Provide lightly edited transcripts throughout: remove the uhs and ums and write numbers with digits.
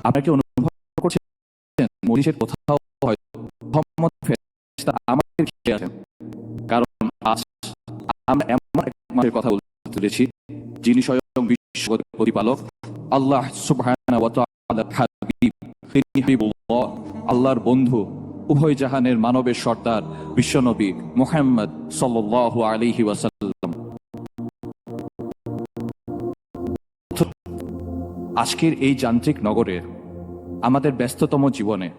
আপনাকে অনুভব করছেন মরিচের কোথাও হয়তো মুহাম্মদ ফেরেশতা আমাদের ঘিরে আছেন, কারণ আজ আমরা এমন এক মানুষের কথা বলতে চলেছি যিনি স্বয়ং বিশ্বজগতের প্রতিপালক আল্লাহ সুবহানাহু ওয়া তাআলার হাবিব, তিনি হাবিবুল্লাহ, আল্লাহর বন্ধু, উভয় জাহানের মানবের সর্দার বিশ্বনবী মুহাম্মদ সাল্লাল্লাহু আলাইহি ওয়াসাল্লাম। আজকের এই যান্ত্রিক নগরের আমাদের ব্যস্ততম জীবনে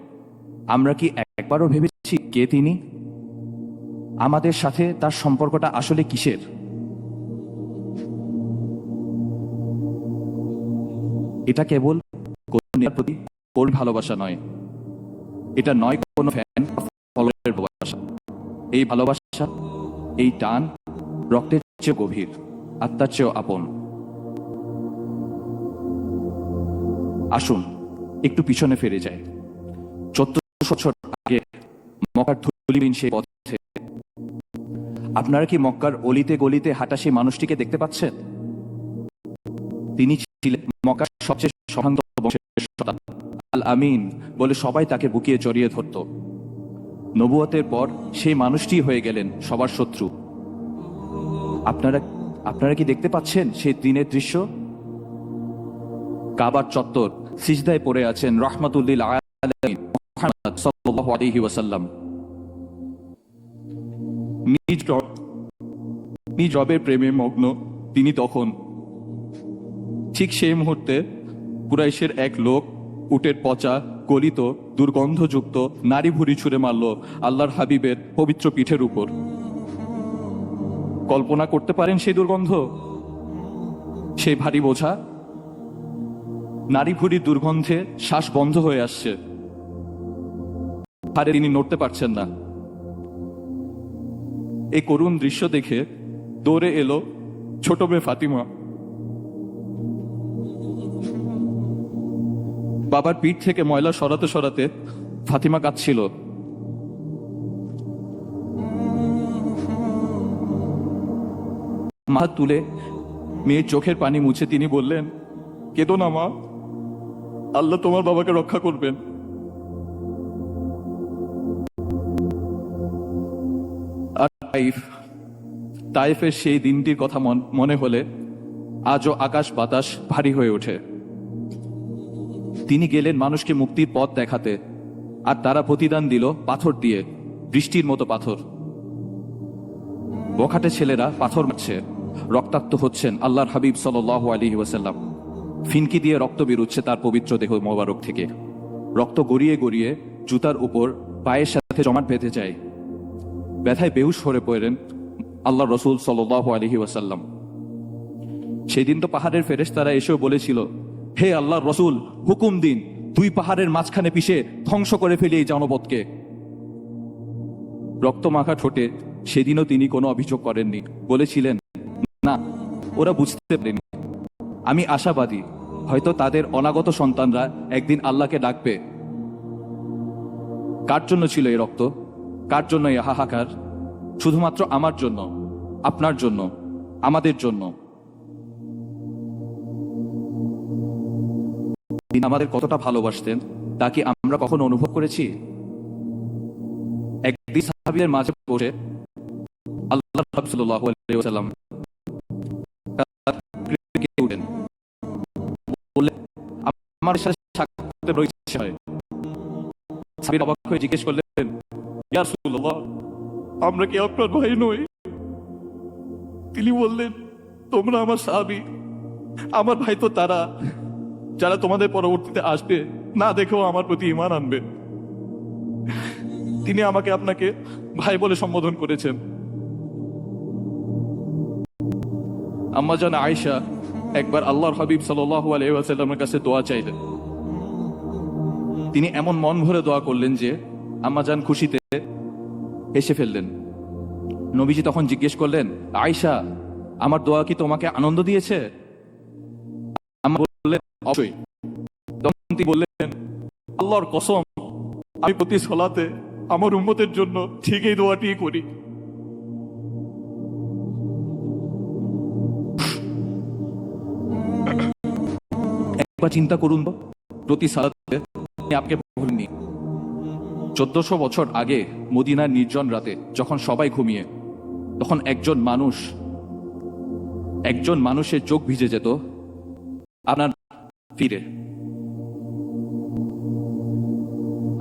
আমরা কি একবারও ভেবেছি কে তিনি, আমাদের সাথে তার সম্পর্কটা আসলে কিসের? এটা কেবল কন্যার প্রতি কোন ভালোবাসা নয়, এটা নয় কোনো ফ্যান ফলোয়ারের ভালোবাসা। এই ভালোবাসা, এই টান রক্তের চেয়ে গভীর, আত্মার চেয়েও আপন। আসুন একটু পিছনে ফিরে যায় 1400 বছর আগে মক্কার ধুলিবিহীন সেই পথে। আপনারা কি মক্কার অলিতে গলিতে হাঁটা সেই মানুষটিকে দেখতে পাচ্ছেন? তিনি ছিলেন মক্কার সবচেয়ে সম্ভ্রান্ত বংশের সন্তান, আল আমিন বলে সবাই তাকে বুকিয়ে জড়িয়ে ধরত। নবুয়তের পর সেই মানুষটি হয়ে গেলেন সবার শত্রু। আপনারা কি দেখতে পাচ্ছেন সেই দিনের দৃশ্য? কাবার চত্বর, সিজদায় পড়ে আছেন রাহমাতুল আলামিন মুহাম্মদ সাল্লাল্লাহু আলাইহি ওয়াসাল্লাম। নিজ রবের প্রেমে মগ্ন তিনি তখন। ঠিক সেই মুহূর্তে কুরাইশের এক লোক উটের পচা, গলিত, দুর্গন্ধযুক্ত নারী ভুঁড়ি ছুঁড়ে মারল আল্লাহর হাবিবের পবিত্র পিঠের উপর। কল্পনা করতে পারেন সেই দুর্গন্ধ, সেই ভারী বোঝা? নারী ভুঁড়ির দুর্গন্ধে শ্বাস বন্ধ হয়ে আসছে, হারে তিনি নড়তে পারছেন না। এই করুণ দৃশ্য দেখে দৌড়ে এলো ছোট মেয়ে ফাতিমা। বাবার পিঠ থেকে ময়লা সরাতে সরাতে ফাতিমা কাঁদছিল। মাথা তুলে মেয়ের চোখের পানি মুছে তিনি বললেন, কেঁদো না মা, আল্লাহ তোমার বাবাকে রক্ষা করবেন। আর তাইফের সেই দিনটির কথা মনে হলে আজও আকাশ বাতাস ভারী হয়ে ওঠে। তিনি গেলেন মানুষকে মুক্তির পথ দেখাতে, আর তারা প্রতিদান দিল পাথর দিয়ে, বৃষ্টির মতো পাথর। বখাটে ছেলেরা পাথর মারছে, রক্তাক্ত হচ্ছেন আল্লাহর হাবিব সাল্লাল্লাহু আলাইহি ওয়াসাল্লাম। ফিনকি দিয়ে রক্ত বেরোচ্ছে তার পবিত্র দেহ মোবারক থেকে। রক্ত গড়িয়ে গড়িয়ে জুতার উপর পায়ের সাথে জমাট বেঁধে যায়। ব্যথায় বেহুশ হয়ে পড়েন আল্লাহ রসুল সাল্লাল্লাহু আলাইহি ওয়াসাল্লাম। সেদিন তো পাহাড়ের ফেরেশতারা এসেও বলেছিল, হে আল্লাহর রসুল, হুকুম দিন, দুই পাহাড়ের মাঝখানে পিষে ধ্বংস করে ফেলি এই জনপদকে। রক্তমাখা ঠোঁটে সেদিনও তিনি কোনো অভিযোগ করেননি, বলেছিলেন, না, ওরা বুঝতে পারেনি। আমি আশাবাদী, হয়তো তাদের অনাগত সন্তানরা একদিন আল্লাহকে ডাকবে। কার জন্য ছিল এই রক্ত? কার জন্য এই হাহাকার? শুধুমাত্র আমার জন্য, আপনার জন্য, আমাদের জন্য। তিনি আমাদের কতটা ভালোবাসতেন তা কি আমরা কখনো অনুভব করেছি? একদিন সাহাবীদের মাঝে বসে আল্লাহ সাল্লাল্লাহু আলাইহি ওয়াসাল্লাম বললেন, আমার সাথে সাক্ষাৎ রয়েছে হয়। সাহাবীরা অবাক হয়ে জিজ্ঞেস করলেন, ইয়া রাসূলুল্লাহ, আমরা কি আপনার ভাই নই? তিনি বললেন, তোমরা আমার সাহাবী, আমার ভাই তো তারা যারা তোমাদের পরবর্তীতে আসবে, না দেখেও আমার প্রতি ঈমান আনবে। তিনি আমাকে আপনাকে ভাই বলে সম্বোধন করেছেন। আম্মা জান আয়েশা একবার আল্লাহর হাবিব সাল্লাল্লাহু আলাইহি ওয়াসাল্লামের কাছে দোয়া চাইলেন। তিনি এমন মন ভরে দোয়া করলেন যে আম্মা জান খুশিতে হেসে ফেললেন। নবীজি তখন জিজ্ঞেস করলেন, আয়েশা, আমার দোয়া কি তোমাকে আনন্দ দিয়েছে? আম্মা বললেন, অবশ্যই। তখন তিনি বললেন, আল্লাহর কসম, আমি প্রতি সালাতে আমার উম্মতের জন্য ঠিক এই দোয়াটি করি। একবার চিন্তা করুন তো, প্রতি সালাতে আপনি ভুলনি। 1400 বছর আগে মদিনার নির্জন রাতে যখন সবাই ঘুমিয়ে, তখন একজন মানুষের চোখ ভিজে যেত আপনার ফিরে।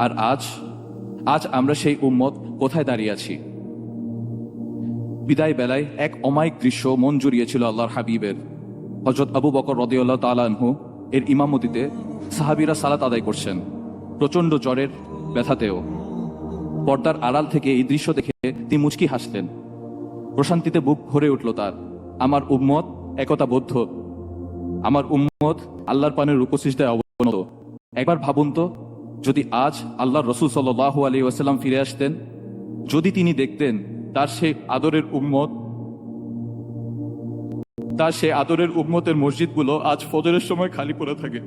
আর আজ আমরা সেই উম্মত কোথায় দাঁড়িয়ে আছি? বিদায় বেলায় এক অমায়িক দৃশ্য মন জুড়িয়েছিল আল্লাহর হাবিবের। হযরত আবু বকর রাদিয়াল্লাহু তাআলা আনহু এর ইমামতিতে সাহাবীরা সালাত আদায় করছেন, প্রচন্ড জ্বরের ব্যথাতেও। পর্দার আড়াল থেকে এই দৃশ্য দেখে তিনি মুচকি হাসলেন। প্রশান্তিতে বুক ভরে উঠল তার। আমার উম্মত একতাবদ্ধ, আমার উম্মত আল্লাহর পানের রুকু সিজদায় অবনত। একবার ভাবুন তো, যদি আজ আল্লাহর রাসূল সাল্লাল্লাহু আলাইহি ওয়াসাল্লাম ফিরে আসতেন, যদি তিনি দেখতেন তার সেই আদরের উম্মতের মসজিদগুলো আজ ফজরের সময় খালি পড়ে থাকে,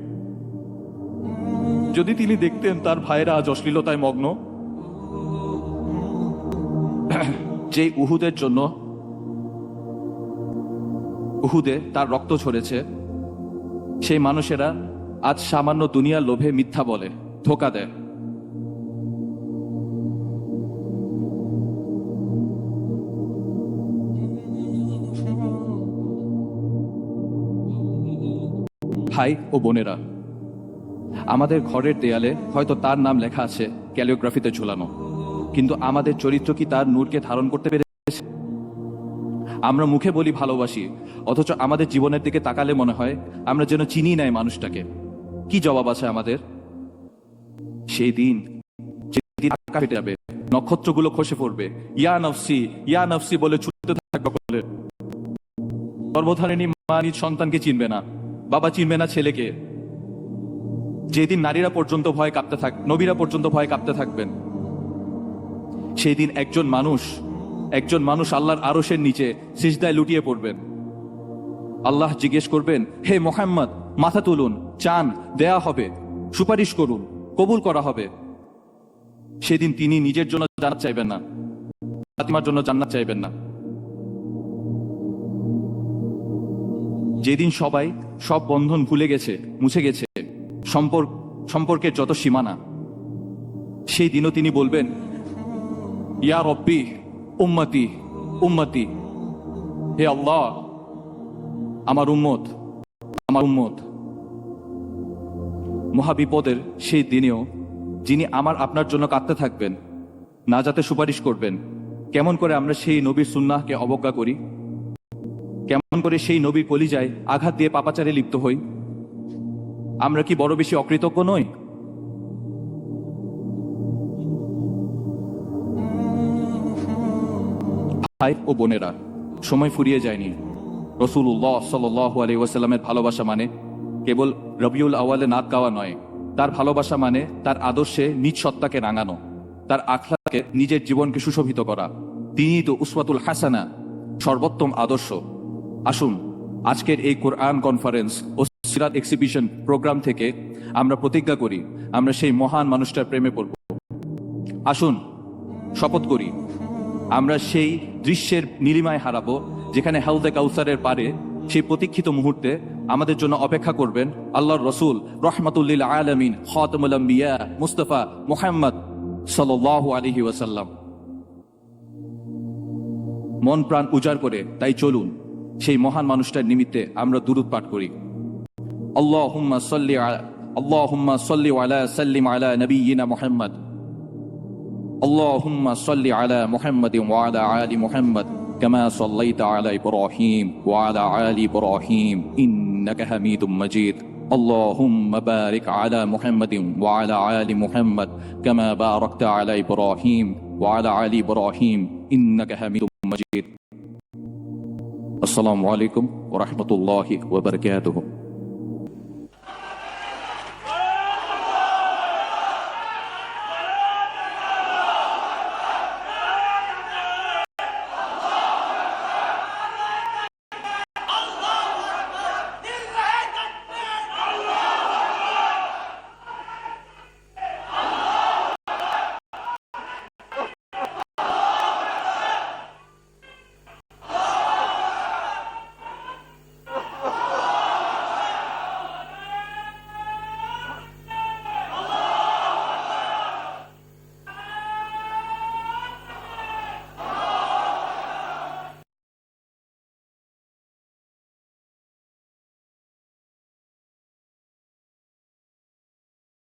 যদি তিনি দেখতেন তার ভাইয়েরা আজ অশ্লীলতায় মগ্ন, যে উহুদে তার রক্ত ঝরেছে, সেই মানুষেরা আজ সামান্য দুনিয়ার লোভে মিথ্যা বলে, ধোঁকা দেয়। ভাই ও বোনেরা, আমাদের ঘরের দেয়ালে হয়তো তার নাম লেখা আছে ক্যালিওগ্রাফিতে ঝুলানো, কিন্তু আমাদের চরিত্র কি তার নূরকে ধারণ করতে পেরেছে? আমরা মুখে বলি ভালোবাসি, অথচ আমাদের জীবনের দিকে তাকালে মনে হয় আমরা যেন চিনি নাই মানুষটাকে। কি জবাব আছে আমাদের? সেই দিন যেদিন আকাশ ফেটে যাবে, নক্ষত্রগুলো খসে পড়বে, ইয়া নফসি ইয়া নফসি বলে ছুটতে থাকবে। গর্ভধারিণী মা নিজ সন্তানকে চিনবে না, বাবা চিনবে না ছেলেকে। যেদিন নারীরা পর্যন্ত ভয় কাঁপতে নবীরা পর্যন্ত ভয় কাঁপতে থাকবেন, সেই দিন একজন মানুষ আল্লাহর আরশের নিচে সিজদায় লুটিয়ে পড়বেন। আল্লাহ জিজ্ঞেস করবেন, হে মুহাম্মদ, মাথা তুলুন, চান দেয়া হবে, সুপারিশ করুন, কবুল করা হবে। সেদিন তিনি নিজের জন্য জান্নাত চাইবেন না, ফাতিমার জন্য জান্নাত চাইবেন না। যেদিন সবাই সব বন্ধন ভুলে গেছে, মুছে গেছে, সম্পর্কের যত সীমানা, সেই দিনও তিনি বলবেন, ইয়া রব্বি উম্মতি উম্মতি, হে আল্লাহ আমার উম্মত। মহাবিপদের সেই দিনেও যিনি আপনার জন্য কাঁদতে থাকবেন, না যাতে সুপারিশ করবেন, কেমন করে আমরা সেই নবীর সুন্নাহকে অবজ্ঞা করি? কেমন করে সেই নবীর কলিজায় আঘাত দিয়ে পাপাচারে লিপ্ত হই? আমরা কি বড় বেশি অকৃতজ্ঞ নই? ভাই ও বোনেরা, সময় ফুরিয়ে যায়নি। রাসূলুল্লাহ সাল্লাল্লাহু আলাইহি ওয়াসাল্লামের ভালোবাসা মানে কেবল রবিউল আউয়ালে নাত গাওয়া নয়। তার ভালোবাসা মানে তার আদর্শে নিজ সত্তাকে রাঙানো, তার আখলাকে, নিজের জীবনকে সুশোভিত করা। তিনিই তো উসওয়াতুল হাসানা, সর্বোত্তম আদর্শ। আসুন আজকের এই কোরআন কনফারেন্স ও সিরাত এক্সিবিশন প্রোগ্রাম থেকে আমরা প্রতিজ্ঞা করি, আমরা সেই মহান মানুষটার প্রেমে পড়ব। আসুন শপথ করি, আমরা সেই দৃশ্যের নীলিমায় হারাবো যেখানে হাউজে কাউসারের পারে সেই প্রতীক্ষিত মুহূর্তে আমাদের জন্য অপেক্ষা করবেন আল্লাহর রসুল রহমাতুল লিল আলামিন খাতামুল আম্বিয়া মুস্তাফা মুহাম্মদ সাল্লাল্লাহু আলাইহি ওয়াসাল্লাম। মন প্রাণ উজাড় করে তাই চলুন সেই মহান মানুষটার নিমিত্তে আমরা দুরূদ পাঠ করি। আল্লাহুম্মা সাল্লি আলা সাল্লিম আলা নবিয়িনা মুহাম্মদ। اللهم صل على محمد وعلى آل محمد كما صليت على إبراهيم وعلى آل إبراهيم إنك حميد مجيد. اللهم بارك على محمد وعلى آل محمد كما باركت على إبراهيم وعلى آل إبراهيم إنك حميد مجيد. السلام عليكم ورحمة الله وبركاته.